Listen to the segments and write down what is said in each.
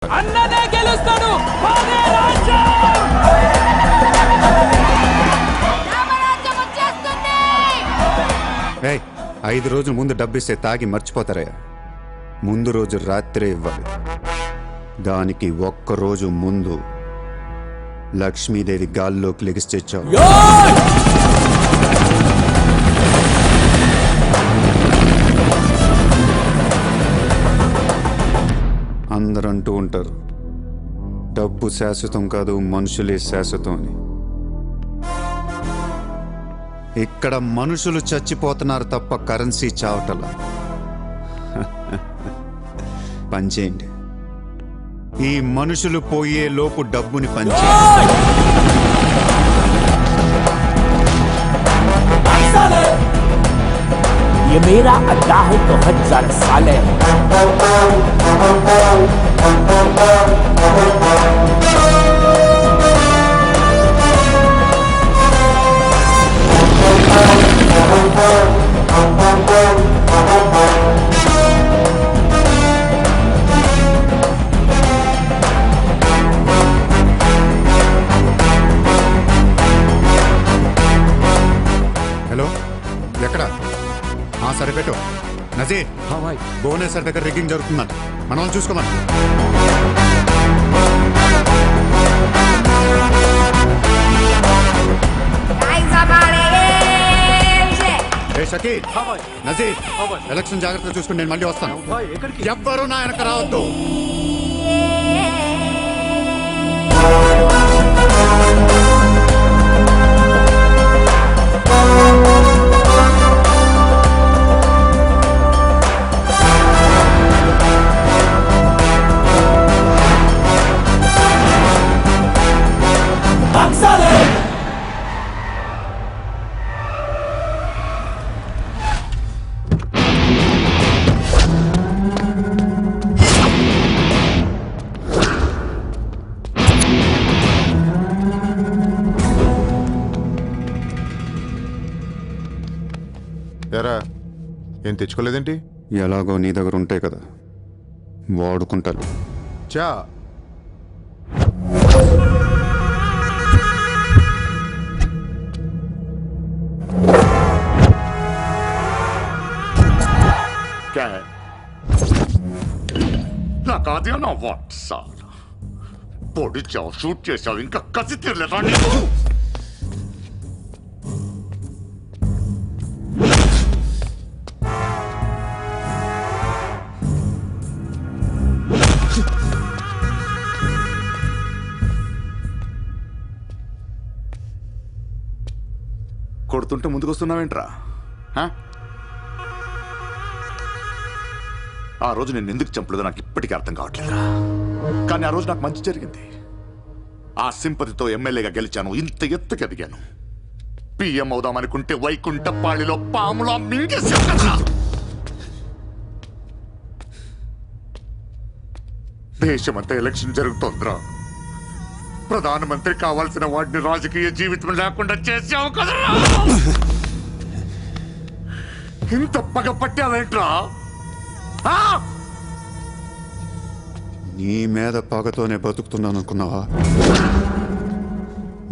అన్ననే గెలుస్తాడు. మాదే రాజ్యం. రామరాజ్యం వచ్చేస్తుంది. 5 రోజుల ముందు డబ్బిస్తే తాగి మర్చిపోతారయ్యా. ముందు రోజు రాత్రే ఇవ్వాలి. దానికి ఒక్కరోజు ముందు లక్ష్మీదేవి గాల్లోకి లెగిస్టేచ్చావు. అందరూ అంటూ ఉంటారు డబ్బు శాశ్వతం కాదు, మనుషులే శాశ్వతం అని. ఇక్కడ మనుషులు చచ్చిపోతున్నారు తప్ప కరెన్సీ చావటల. పనిచేయండి, ఈ మనుషులు పోయే లోపు డబ్బుని పనిచేయండి. ये मेरा अड्डा है तो 1000 साले హలో, ఎక్కడ? సరిపెట్టు. నజీర్, భువనేశ్వర్ దగ్గర రిగ్గింగ్ జరుగుతుందంట. మనం చూసుకోమని. షకీల్, నజీర్, ఎలక్షన్ జాగ్రత్తగా చూసుకుని నేను మళ్ళీ వస్తాను. ఎవ్వరూ నా వెనక రావద్దు. ఎరా, ఏం తెచ్చుకోలేదేంటి? ఎలాగో నీ దగ్గర ఉంటాయి కదా, వాడుకుంటాను. చా నాకాదే నా వాట్ సార్ పొడిచావు, షూట్ చేసావు, ఇంకా కసి తీరలేదా? కొడుతుంటే ముందుకొస్తున్నావేంట్రా? ఆ రోజు నేను ఎందుకు చంపలేదో నాకు ఇప్పటికీ అర్థం కావట్లేదురా. కానీ ఆ రోజు నాకు మంచి జరిగింది. ఆ సింపతితో ఎమ్మెల్యేగా గెలిచాను, ఇంత ఎత్తుకు ఎదిగాను. పిఎం అవుదామనుకుంటే వైకుంఠపాళిలో పాములా మింగేశావు కదా. దేశమంతా ఎలక్షన్ జరుగుతోందిరా. ప్రధానమంత్రి కావాల్సిన వాడిని రాజకీయ జీవితం లేకుండా చేసావు కదరా. ఇంత పగ పట్టావేంట్రా? నీ మీద పగతోనే బతుకుతున్నాను అనుకున్నావా?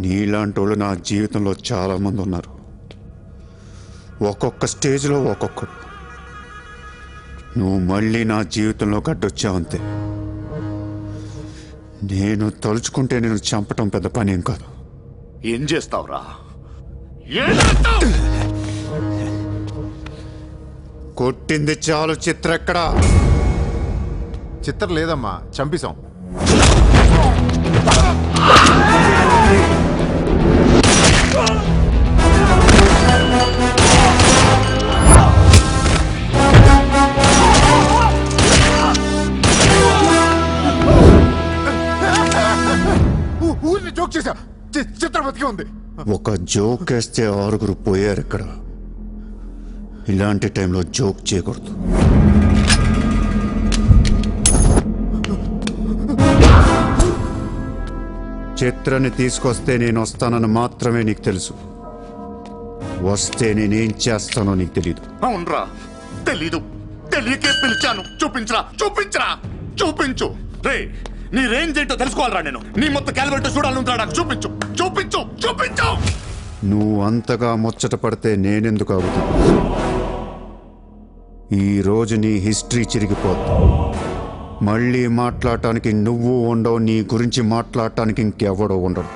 నీలాంటి వాళ్ళు నా జీవితంలో చాలా మంది ఉన్నారు. ఒక్కొక్క స్టేజ్లో ఒక్కొక్కడు. నువ్వు మళ్ళీ నా జీవితంలో గడ్డొచ్చావంతే. నేను తలుచుకుంటే నేను చంపటం పెద్ద పని ఏం కాదు. ఏం చేస్తావురా? కొట్టింది చాలు. చిత్ర ఎక్కడా? చిత్రం లేదమ్మా, చంపేశాం. ఊరిని జోక్ చేశా. చిత్రం బతికే ఉంది. ఒక జోక్ వేస్తే 6 పోయారు ఇక్కడ. ఇలాంటి టైంలో జోక్ చేయకూడదు. చిత్రని తీసుకొస్తే నేను వస్తానని మాత్రమే నీకు తెలుసు. వస్తే నేనేం చేస్తానో నీకు తెలీదు. అవునరా, తెలీదు. తెలియకే పిలిచాను. చూపించరా, చూపించరా, చూపించు. రే, నీ రేంజ్ ఏంటో తెలుసుకోవాలరా నేను. నీ మొత్తం క్యాలిబర్ చూడాలంటా నాకు. చూపించు చూపించు చూపించు. నువ్వు అంతగా ముచ్చట పడితే నేనెందుకు అవుతా? ఈ రోజు నీ హిస్టరీ చిరిగిపోద్ది. మళ్ళీ మాట్లాడటానికి నువ్వు ఉండవు, నీ గురించి మాట్లాడటానికి ఇంకెవడో ఉండడు.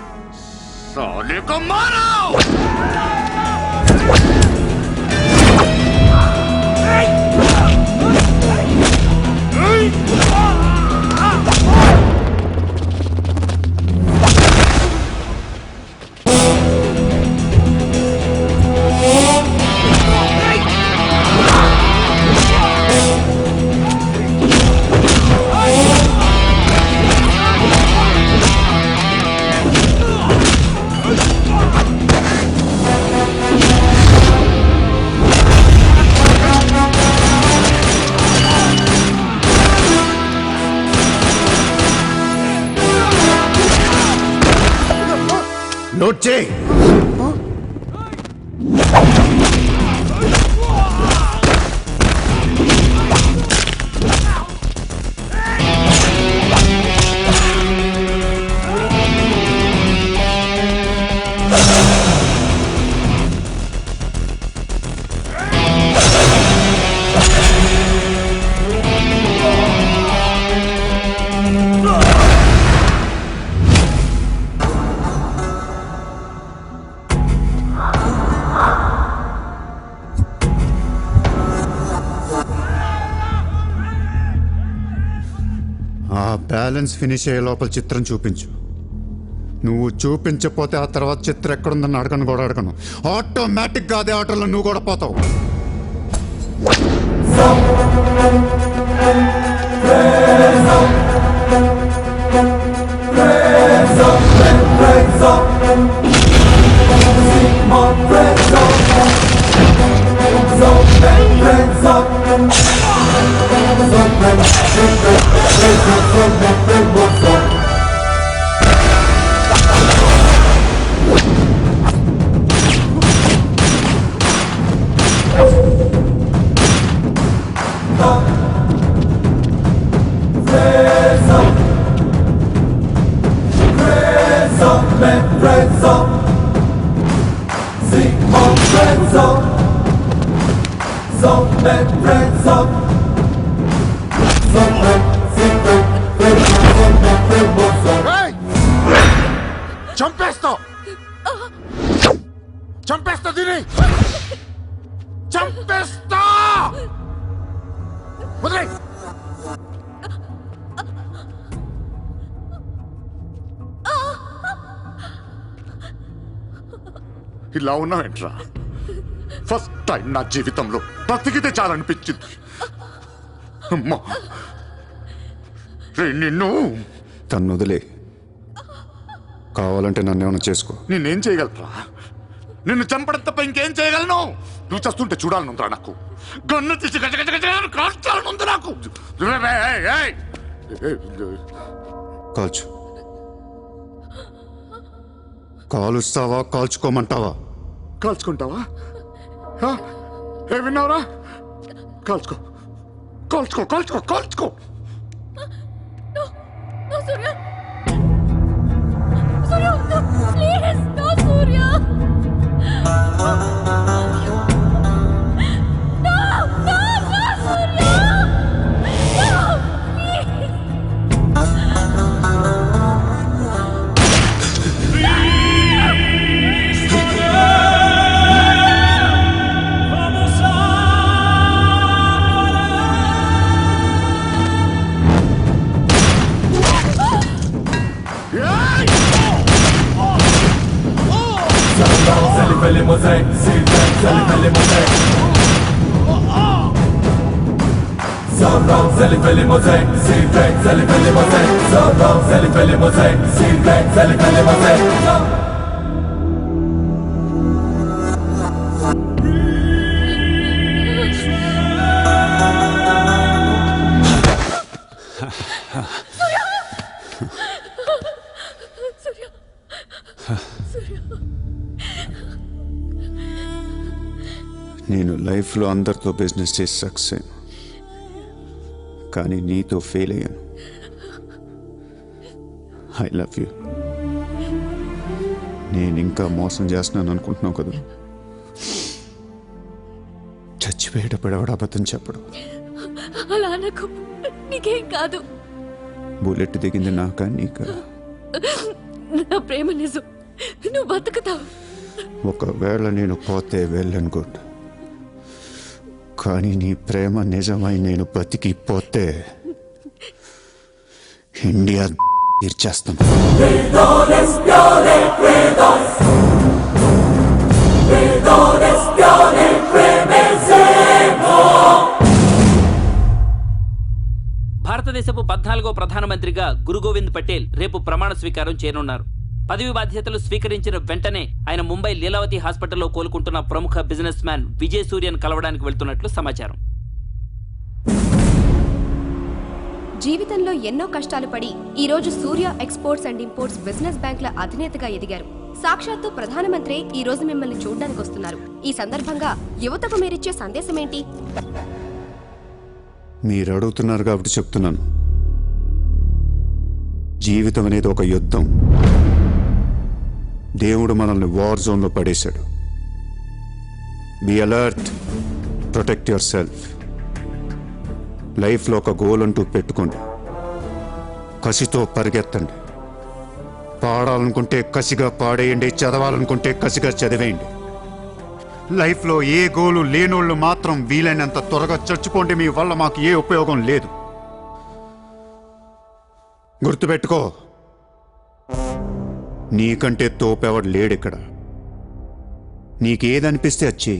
నోట్ చేయి. ఆ బ్యాలెన్స్ ఫినిష్ అయ్యే లోపల చిత్రం చూపించు. నువ్వు చూపించకపోతే ఆ తర్వాత చిత్రం ఎక్కడుందని అడగను కూడా అడగను. ఆటోమేటిక్గా అదే ఆటోలో నువ్వు కూడా పోతావు. చంపేస్తావు, చంపేస్తా దీని, చంపేస్తా. వదిలేయ్. ఇలా ఉన్నావేంట్రా? ఫస్ట్ టైం నా జీవితంలో బ్రతికితే చాలనిపించింది. అమ్మా నిన్ను తను వదిలే. కావాలంటే నన్ను ఏమైనా చేసుకో. నిన్నేం చేయగలరా? నిన్ను చంపడం తప్ప ఇంకేం చేయగలను? నువ్వు చేస్తుంటే చూడాలనుందిరా నాకు. గన్ను తీసి కాల్చాలనుంది నాకు. కాల్చు. కాలుస్తావా కాల్చుకోమంటావా? కాల్చుకుంటావా? ఏ విన్నావురా? కాల్చుకో కాల్చుకో కాల్చుకో కాల్చుకో. No, Surya! Surya, no, please! No, Surya! No, no, no, Surya! No, please! les mosaïques, c'est fait les mosaïques. Ça les fait les mosaïques, c'est fait les mosaïques. Ça les fait les mosaïques, c'est fait les mosaïques. నేను లైఫ్లో అందరితో business చేసి success అయ్యాను, కానీ నీతో fail అయ్యాను. I love you. నేను ఇంకా మోసం చేస్తున్నాను అనుకుంటున్నావు కదా. చచ్చిపోయేటప్పుడు ఎవడు అబద్ధం చెప్పడు. అలా అనకు, నీకేం కాదు. బుల్లెట్ దిగింది నాకా నీకా? నా ప్రేమ నిజం, నువ్వు బతుకుతావు. ఒకవేళ నేను పోతే వెళ్ళను గుడ్, కానీ నీ ప్రేమ నిజమై నేను బతికిపోతే ఇండియా తీర్చేస్తాను. భారతదేశపు 14వ ప్రధానమంత్రిగా గురు గోవింద్ పటేల్ రేపు ప్రమాణ స్వీకారం చేయనున్నారు. పదవి బాధ్యతలు స్వీకరించిన వెంటనే ఆయన ముంబై లీలావతి హాస్పిటల్లో కోలుకుంటున్న ప్రముఖ బిజినెస్ మ్యాన్ విజయ్ సూర్యన్ కలవడానికి వెళ్తున్నట్లు సమాచారం. జీవితంలో ఎన్నో కష్టాలు పడి ఈ రోజు సూర్య ఎక్స్పోర్ట్స్ అండ్ ఇంపోర్ట్స్ బిజినెస్ బ్యాంకుల అధినేతగా ఎదిగారు. సాక్షాత్తు ప్రధానమంత్రి ఈ రోజు మిమ్మల్ని చూడడానికి వస్తున్నారు. ఈ సందర్భంగా యువతకు మీరిచ్చే సందేశం ఏంటి? మీరు అడుగుతున్నారు కాబట్టి చెప్తున్నాను. జీవితం అనేది ఒక యుద్ధం. దేవుడు మనల్ని వార్ జోన్లో పడేశాడు. Be alert, protect yourself. లైఫ్లో ఒక గోల్ అంటూ పెట్టుకోండి. కసితో పరిగెత్తండి. పాడాలనుకుంటే కసిగా పాడేయండి, చదవాలనుకుంటే కసిగా చదివేయండి. లైఫ్లో ఏ గోలు లేనోళ్ళు మాత్రం వీలైనంత త్వరగా చచ్చిపోండి. మీ వల్ల మాకు ఏ ఉపయోగం లేదు. గుర్తుపెట్టుకో, నీకంటే తోపెవడు లేడిక్కడ. నీకేదనిపిస్తే వచ్చి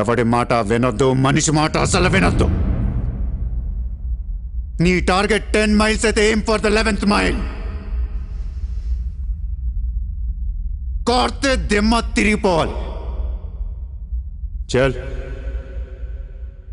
ఎవడి మాట వినొద్దు, మనిషి మాట అసలు వినొద్దు. నీ టార్గెట్ 10 మైల్స్ అయితే aim for the 11th mile. కార్తే దిమ్మ తిరిగిపోవాలి. చల్.